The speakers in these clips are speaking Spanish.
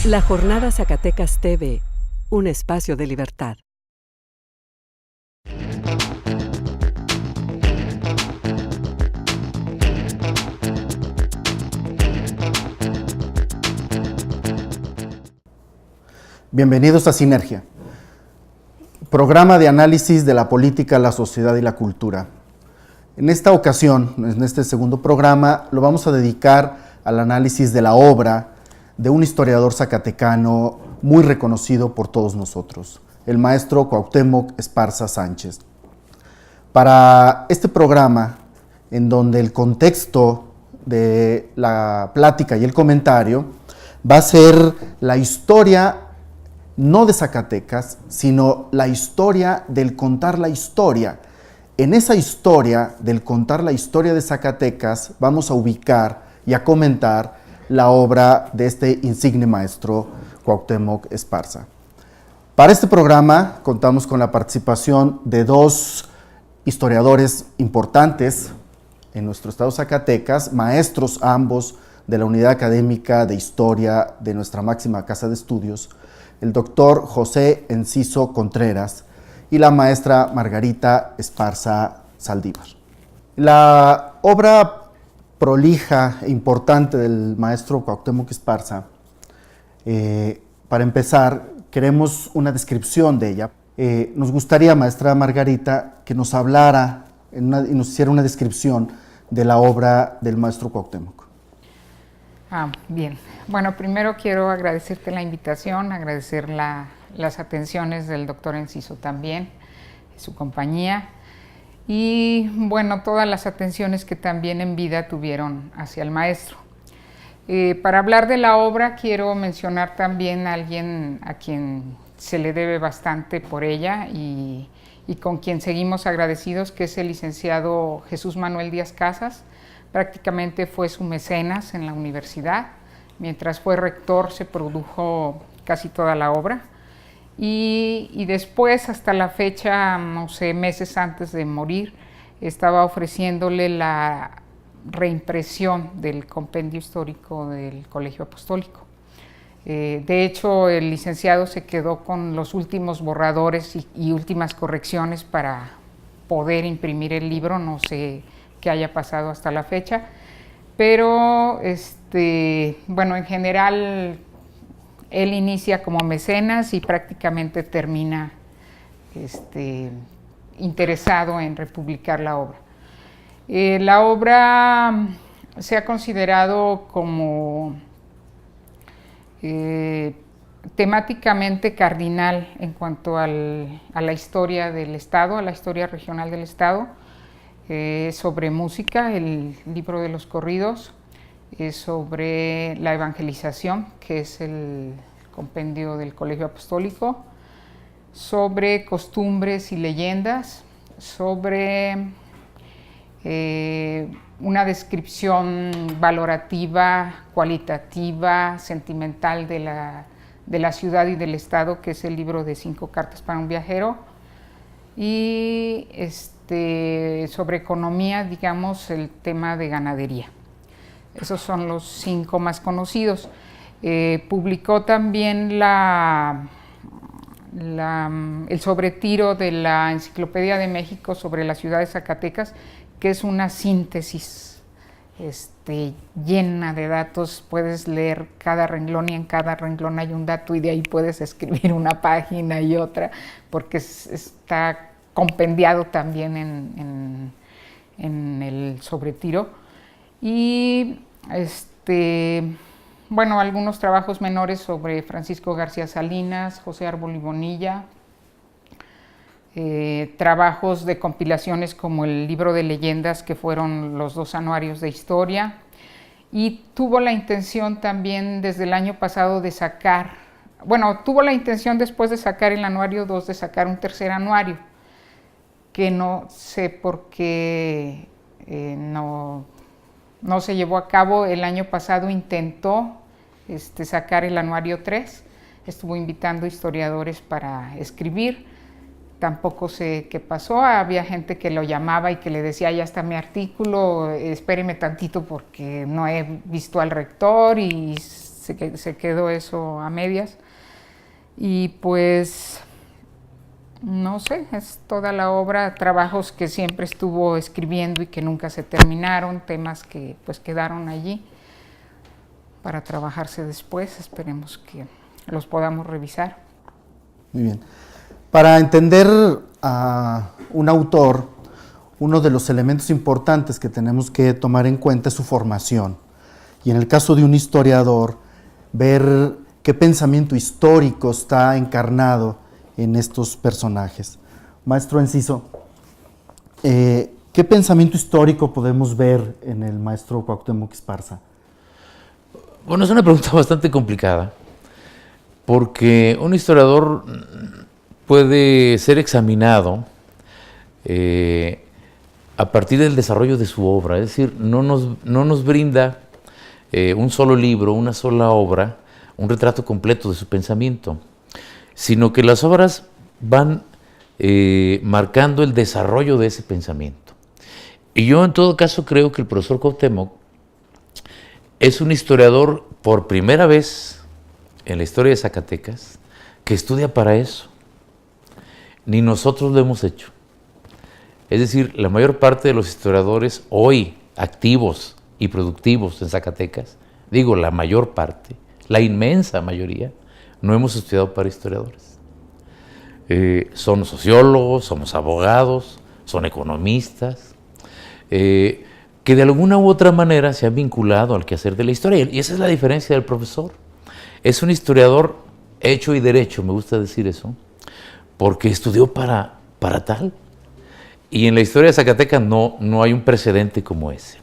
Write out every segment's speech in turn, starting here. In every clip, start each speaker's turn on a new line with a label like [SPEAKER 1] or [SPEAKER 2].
[SPEAKER 1] La Jornada Zacatecas TV, un espacio de libertad.
[SPEAKER 2] Bienvenidos a Sinergia, programa de análisis de la política, la sociedad y la cultura. En esta ocasión, en este segundo programa, lo vamos a dedicar al análisis de la obra de un historiador zacatecano muy reconocido por todos nosotros, el maestro Cuauhtémoc Esparza Sánchez. Para este programa, en donde el contexto de la plática y el comentario va a ser la historia no de Zacatecas, sino la historia del contar la historia. En esa historia del contar la historia de Zacatecas vamos a ubicar y a comentar la obra de este insigne maestro Cuauhtémoc Esparza. Para este programa contamos con la participación de dos historiadores importantes en nuestro estado Zacatecas, maestros ambos de la Unidad Académica de Historia de nuestra máxima casa de estudios, el doctor José Enciso Contreras y la maestra Margarita Esparza Saldívar. La obra prolija e importante del maestro Cuauhtémoc Esparza, para empezar, queremos una descripción de ella. Nos gustaría, maestra Margarita, que nos hablara y nos hiciera una descripción de la obra del maestro Cuauhtémoc.
[SPEAKER 3] Bien. Bueno, primero quiero agradecerte la invitación, agradecer las atenciones del doctor Enciso también, su compañía, y bueno, todas las atenciones que también en vida tuvieron hacia el maestro. Para hablar de la obra quiero mencionar también a alguien a quien se le debe bastante por ella y con quien seguimos agradecidos, que es el licenciado Jesús Manuel Díaz Casas. Prácticamente fue su mecenas en la universidad. Mientras fue rector se produjo casi toda la obra. Y después, hasta la fecha, no sé, meses antes de morir, estaba ofreciéndole la reimpresión del compendio histórico del Colegio Apostólico. De hecho, el licenciado se quedó con los últimos borradores y últimas correcciones para poder imprimir el libro, no sé qué haya pasado hasta la fecha, pero bueno, en general él inicia como mecenas y prácticamente termina interesado en republicar la obra. La obra se ha considerado como temáticamente cardinal en cuanto a la historia del Estado, a la historia regional del Estado, sobre música, el libro de los corridos, sobre la evangelización, que es el compendio del Colegio Apostólico, sobre costumbres y leyendas, sobre una descripción valorativa, cualitativa, sentimental de la ciudad y del Estado, que es el libro de 5 cartas para un viajero, y sobre economía, digamos, el tema de ganadería. Esos son los 5 más conocidos. Publicó también el sobretiro de la Enciclopedia de México sobre la ciudad de Zacatecas, que es una síntesis llena de datos. Puedes leer cada renglón y en cada renglón hay un dato y de ahí puedes escribir una página y otra, porque está compendiado también en el sobretiro. Y bueno, algunos trabajos menores sobre Francisco García Salinas, José Árbol y Bonilla, trabajos de compilaciones como el libro de leyendas, que fueron los 2 anuarios de historia, y tuvo la intención también desde el año pasado de sacar, bueno, tuvo la intención después de sacar el anuario 2 de sacar un tercer anuario, que no sé por qué no se llevó a cabo. El año pasado intentó sacar el anuario 3, estuvo invitando historiadores para escribir, tampoco sé qué pasó. Había gente que lo llamaba y que le decía, ya está mi artículo, espéreme tantito porque no he visto al rector, y se quedó eso a medias. Y pues, no sé, es toda la obra, trabajos que siempre estuvo escribiendo y que nunca se terminaron, temas que pues quedaron allí para trabajarse después. Esperemos que los podamos revisar.
[SPEAKER 2] Muy bien. Para entender a un autor, uno de los elementos importantes que tenemos que tomar en cuenta es su formación. Y en el caso de un historiador, ver qué pensamiento histórico está encarnado en estos personajes. Maestro Enciso, ¿qué pensamiento histórico podemos ver en el maestro Cuauhtémoc Esparza?
[SPEAKER 4] Bueno, es una pregunta bastante complicada, porque un historiador puede ser examinado a partir del desarrollo de su obra, es decir, no nos brinda un solo libro, una sola obra, un retrato completo de su pensamiento, sino que las obras van marcando el desarrollo de ese pensamiento. Y yo en todo caso creo que el profesor Cuauhtémoc es un historiador por primera vez en la historia de Zacatecas que estudia para eso. Ni nosotros lo hemos hecho. Es decir, la mayor parte de los historiadores hoy activos y productivos en Zacatecas, digo la mayor parte, la inmensa mayoría, no hemos estudiado para historiadores. Son sociólogos, somos abogados, son economistas, que de alguna u otra manera se han vinculado al quehacer de la historia. Y esa es la diferencia del profesor. Es un historiador hecho y derecho, me gusta decir eso, porque estudió para tal. Y en la historia de Zacatecas no hay un precedente como ese.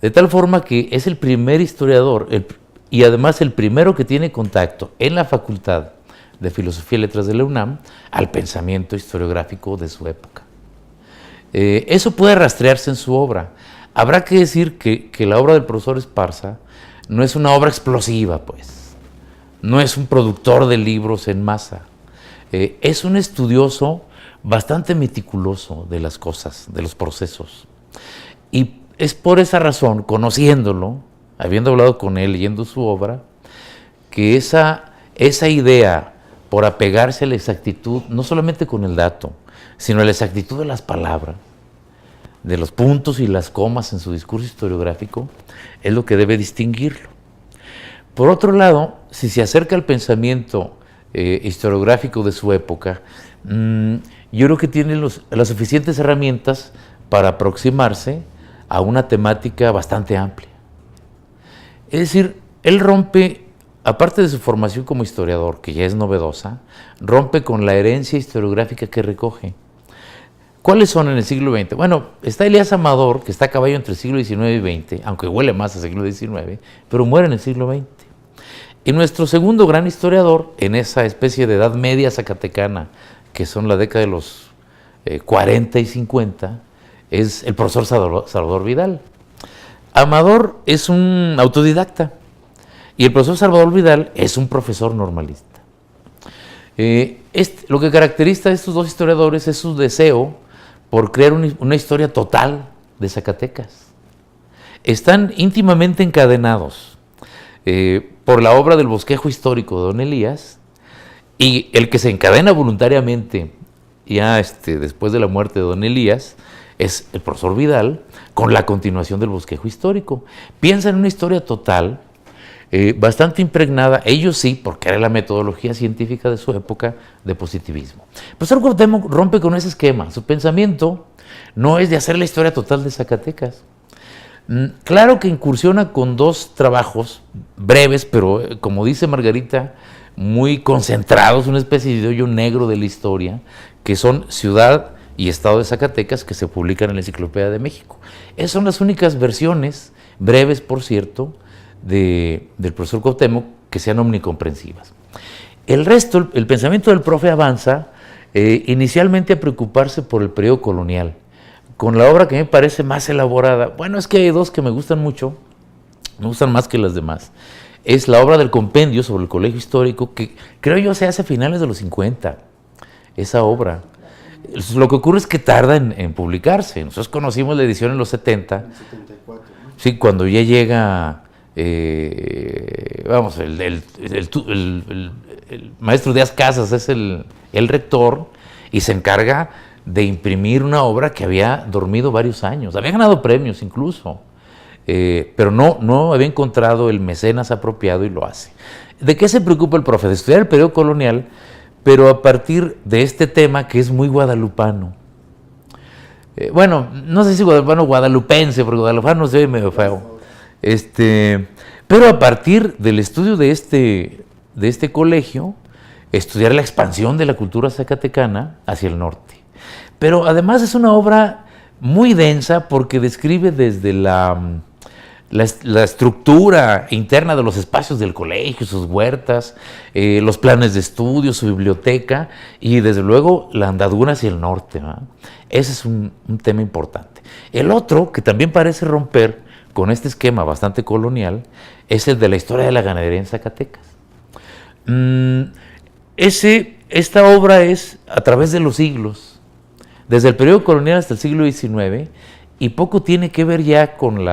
[SPEAKER 4] De tal forma que es el primer historiador y además el primero que tiene contacto en la Facultad de Filosofía y Letras de la UNAM al pensamiento historiográfico de su época. Eso puede rastrearse en su obra. Habrá que decir que la obra del profesor Esparza no es una obra explosiva, pues. No es un productor de libros en masa. Es un estudioso bastante meticuloso de las cosas, de los procesos. Y es por esa razón, conociéndolo, habiendo hablado con él, leyendo su obra, que esa idea por apegarse a la exactitud, no solamente con el dato, sino a la exactitud de las palabras, de los puntos y las comas en su discurso historiográfico, es lo que debe distinguirlo. Por otro lado, si se acerca al pensamiento historiográfico de su época, yo creo que tiene las suficientes herramientas para aproximarse a una temática bastante amplia. Es decir, él rompe, aparte de su formación como historiador, que ya es novedosa, rompe con la herencia historiográfica que recoge. ¿Cuáles son en el siglo XX? Bueno, está Elías Amador, que está a caballo entre el siglo XIX y XX, aunque huele más al siglo XIX, pero muere en el siglo XX. Y nuestro segundo gran historiador, en esa especie de edad media zacatecana, que son la década de los 40 y 50, es el profesor Salvador Vidal. Amador es un autodidacta y el profesor Salvador Vidal es un profesor normalista. Lo que caracteriza a estos dos historiadores es su deseo por crear una historia total de Zacatecas. Están íntimamente encadenados por la obra del bosquejo histórico de don Elías, y el que se encadena voluntariamente ya después de la muerte de don Elías es el profesor Vidal, con la continuación del bosquejo histórico. Piensa en una historia total, bastante impregnada, ellos sí, porque era la metodología científica de su época, de positivismo. El profesor Cuauhtémoc rompe con ese esquema. Su pensamiento no es de hacer la historia total de Zacatecas. Claro que incursiona con dos trabajos breves, pero como dice Margarita, muy concentrados, una especie de hoyo negro de la historia, que son Ciudad y Estado de Zacatecas, que se publican en la Enciclopedia de México. Esas son las únicas versiones, breves por cierto, del profesor Cuauhtémoc, que sean omnicomprensivas. El resto, el pensamiento del profe avanza inicialmente a preocuparse por el periodo colonial, con la obra que me parece más elaborada. Bueno, es que hay dos que me gustan mucho, me gustan más que las demás. Es la obra del compendio sobre el colegio histórico, que creo yo se hace a finales de los 50, esa obra. Lo que ocurre es que tarda en publicarse. Nosotros conocimos la edición en los 70. En 74, ¿no? Sí, cuando ya llega vamos, el maestro Díaz Casas es el rector y se encarga de imprimir una obra que había dormido varios años, había ganado premios incluso, pero no había encontrado el mecenas apropiado y lo hace. ¿De qué se preocupa el profe? De estudiar el periodo colonial, pero a partir de este tema que es muy guadalupano. Bueno, no sé si guadalupano o guadalupense, porque guadalupano se ve medio feo. Pero a partir del estudio de este colegio, estudiar la expansión de la cultura zacatecana hacia el norte. Pero además es una obra muy densa porque describe desde la estructura interna de los espacios del colegio, sus huertas, los planes de estudio, su biblioteca y desde luego la andadura hacia el norte, ¿verdad? Ese es un tema importante. El otro, que también parece romper con este esquema bastante colonial, es el de la historia de la ganadería en Zacatecas. Esta obra es a través de los siglos, desde el periodo colonial hasta el siglo XIX, y poco tiene que ver ya con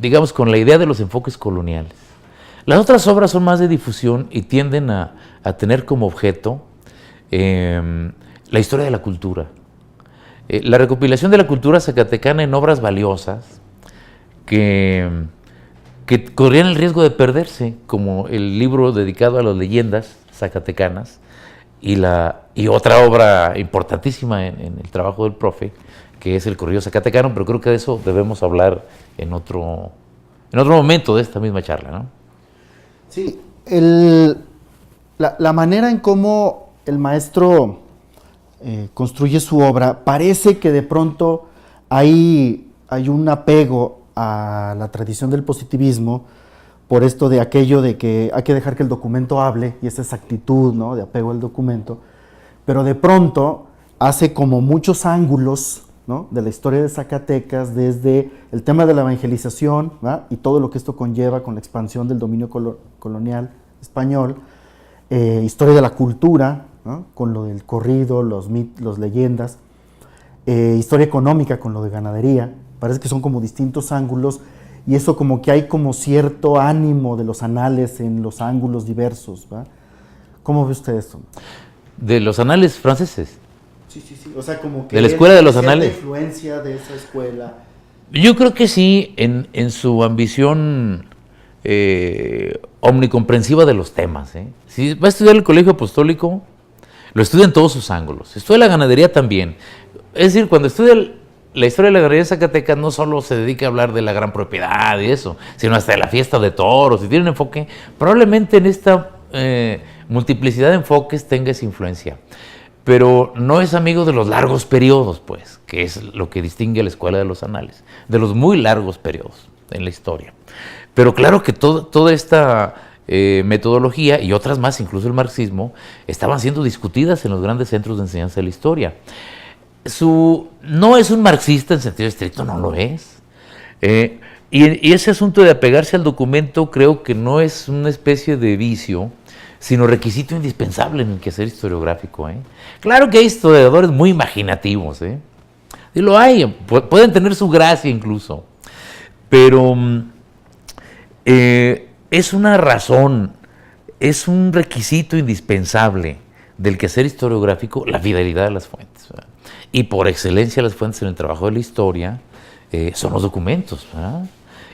[SPEAKER 4] digamos, con la idea de los enfoques coloniales. Las otras obras son más de difusión y tienden a tener como objeto la historia de la cultura. La recopilación de la cultura zacatecana en obras valiosas que corrían el riesgo de perderse, como el libro dedicado a las leyendas zacatecanas y otra obra importantísima en el trabajo del profe, que es el corrido zacatecano, pero creo que de eso debemos hablar en otro momento de esta misma charla, ¿no?
[SPEAKER 2] Sí, la manera en cómo el maestro construye su obra, parece que de pronto hay un apego a la tradición del positivismo, por esto de aquello de que hay que dejar que el documento hable, y esa actitud, ¿no?, de apego al documento, pero de pronto hace como muchos ángulos, ¿no?, de la historia de Zacatecas, desde el tema de la evangelización, ¿verdad?, y todo lo que esto conlleva con la expansión del dominio colonial español, historia de la cultura, ¿no?, con lo del corrido, los leyendas, historia económica con lo de ganadería. Parece que son como distintos ángulos, y eso como que hay como cierto ánimo de los anales en los ángulos diversos, ¿verdad? ¿Cómo ve usted esto?
[SPEAKER 4] De los anales franceses.
[SPEAKER 2] Sí, o sea, como que
[SPEAKER 4] de la escuela de los anales.
[SPEAKER 2] Influencia de esa escuela.
[SPEAKER 4] Yo creo que sí, en su ambición omnicomprensiva de los temas. Si va a estudiar el colegio apostólico, lo estudia en todos sus ángulos. Estudia la ganadería también. Es decir, cuando estudia la historia de la ganadería de Zacatecas, no solo se dedica a hablar de la gran propiedad y eso, sino hasta de la fiesta de toros, y tiene un enfoque, probablemente en esta multiplicidad de enfoques tenga esa influencia. Pero no es amigo de los largos periodos, pues, que es lo que distingue a la escuela de los anales, de los muy largos periodos en la historia. Pero claro que toda esta metodología y otras más, incluso el marxismo, estaban siendo discutidas en los grandes centros de enseñanza de la historia. No es un marxista en sentido estricto, no lo es. Y ese asunto de apegarse al documento creo que no es una especie de vicio, sino requisito indispensable en el quehacer historiográfico. Claro que hay historiadores muy imaginativos, y lo hay, pueden tener su gracia incluso, pero es una razón, es un requisito indispensable del quehacer historiográfico la fidelidad a las fuentes, ¿verdad? Y por excelencia las fuentes en el trabajo de la historia son los documentos, ¿verdad?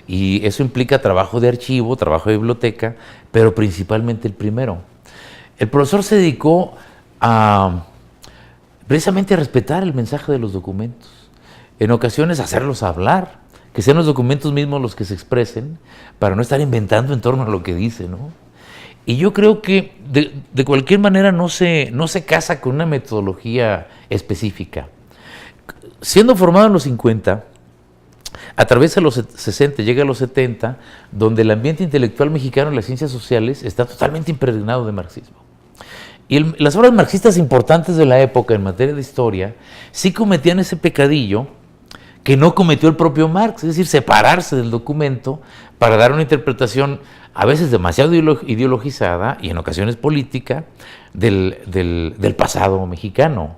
[SPEAKER 4] Y eso implica trabajo de archivo, trabajo de biblioteca, pero principalmente el primero. El profesor se dedicó precisamente a respetar el mensaje de los documentos, en ocasiones a hacerlos hablar, que sean los documentos mismos los que se expresen, para no estar inventando en torno a lo que dice, ¿no? Y yo creo que de cualquier manera no se casa con una metodología específica. Siendo formado en los 50, atraviesa los 60, llega a los 70, donde el ambiente intelectual mexicano y las ciencias sociales está totalmente impregnado de marxismo. Y las obras marxistas importantes de la época en materia de historia sí cometían ese pecadillo que no cometió el propio Marx, es decir, separarse del documento para dar una interpretación a veces demasiado ideologizada y en ocasiones política del pasado mexicano.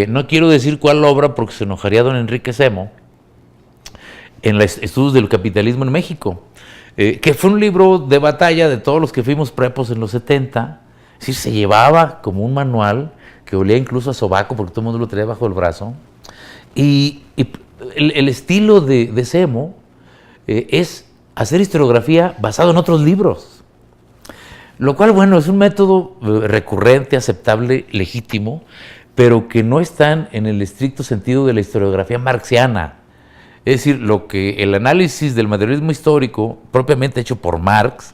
[SPEAKER 4] No quiero decir cuál obra porque se enojaría don Enrique Semo, en los estudios del capitalismo en México, que fue un libro de batalla de todos los que fuimos prepos en los 70. Es decir, se llevaba como un manual que olía incluso a sobaco porque todo el mundo lo traía bajo el brazo. Y el estilo de Semo es hacer historiografía basado en otros libros. Lo cual, bueno, es un método recurrente, aceptable, legítimo, pero que no están en el estricto sentido de la historiografía marxiana. Es decir, lo que el análisis del materialismo histórico, propiamente hecho por Marx,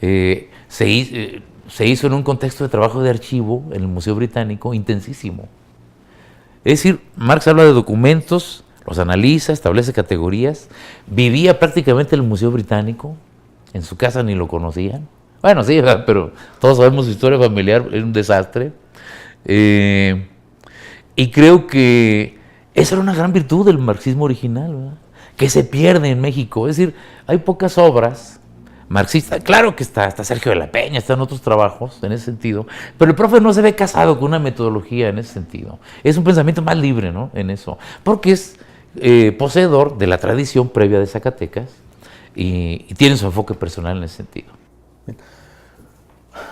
[SPEAKER 4] se hizo en un contexto de trabajo de archivo en el Museo Británico intensísimo. Es decir, Marx habla de documentos, los analiza, establece categorías, vivía prácticamente en el Museo Británico, en su casa ni lo conocían. Bueno, sí, pero todos sabemos su historia familiar, es un desastre. Y creo que esa era una gran virtud del marxismo original, ¿verdad? Que se pierde en México. Es decir, hay pocas obras marxistas. Claro que está Sergio de la Peña, están otros trabajos en ese sentido, pero el profe no se ve casado con una metodología en ese sentido. Es un pensamiento más libre, ¿no? En eso, porque es poseedor de la tradición previa de Zacatecas y tiene su enfoque personal en ese sentido.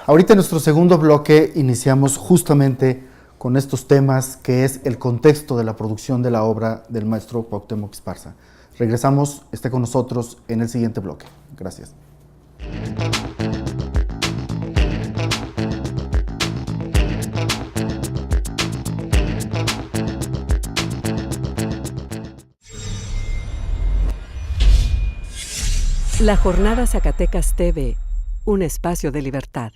[SPEAKER 2] Ahorita en nuestro segundo bloque iniciamos justamente con estos temas, que es el contexto de la producción de la obra del maestro Cuauhtémoc Esparza. Regresamos, esté con nosotros en el siguiente bloque. Gracias.
[SPEAKER 1] La Jornada Zacatecas TV, un espacio de libertad.